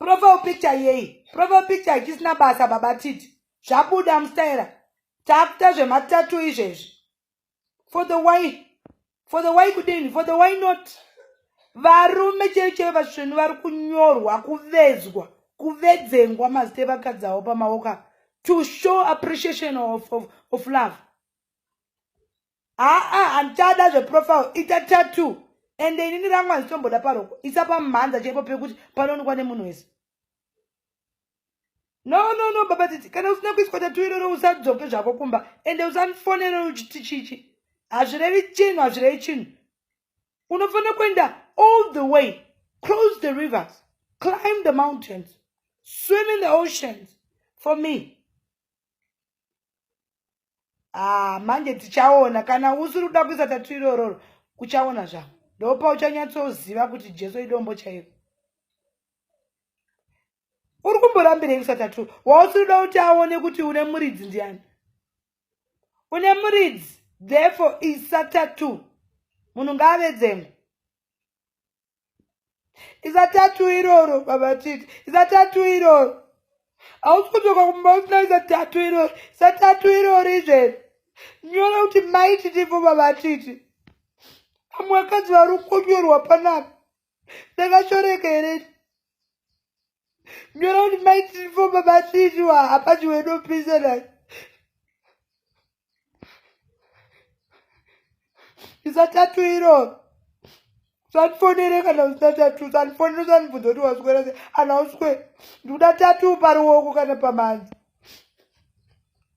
Profile picture yei. Profile picture chisina basa baba Titi. Zvabuda mustaira. Takuita zvemaTatoo izvezvi. For the why? For the why kudini? For the why not? Varume chaivo vasvinu vari kunyorwa, kuvezwa, kuvedzengwa mazita evakadzi avo pamaoko to show appreciation of love. Handichada zveprofile, ita tattoo. Ende inini rangu handitomboda paroko. Isa pamhanza chaipo pekuti panoonekwa nemunhu wese. No, baba Titi. Kana usina kuiswa tattoo iroro usadzoke zvako kumba. Ende usandifonere uchiti chichi. Hazvirevi chinhu. Unofanira kuenda all the way, cross the rivers, climb the mountains, swim in the oceans for me. Manje tichaona kana usiri kuda kuisa tattoo iroro uchaona zvako. Ndopa uchanyatsoziva kuti Jesu idombo chaivo. Uri kumborambirei kuisa tattoo? Wausiri kuda kuti aone kuti une muridzi ndiani? Une muridzi, therefore isa tattoo. Munhu ngaavedzengwe. Isa tattoo iroro, baba Titi. Isa tattoo iroro. Hausi kutoka kumba usina isa tattoo iroro. Isa tattoo iroro izveni. Nyora kuti Mai Titi for baba Titi. Amwe akadzi vari kunyorwa panapa. Ndakashoreka here. Nyora kuti Mai Titi for baba Titi hapati wedo prisoners. Isa tattoo iroro. Sandifonere kana usina tattoo. Sandifonere sandibvunza kuti waswera sei. Kana uswera. Ndoda tattoo paruoko kana pamhanza.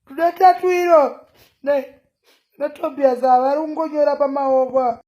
Ndoda tattoo iroro. Ne. Tobias vari kungonyora pamaoko.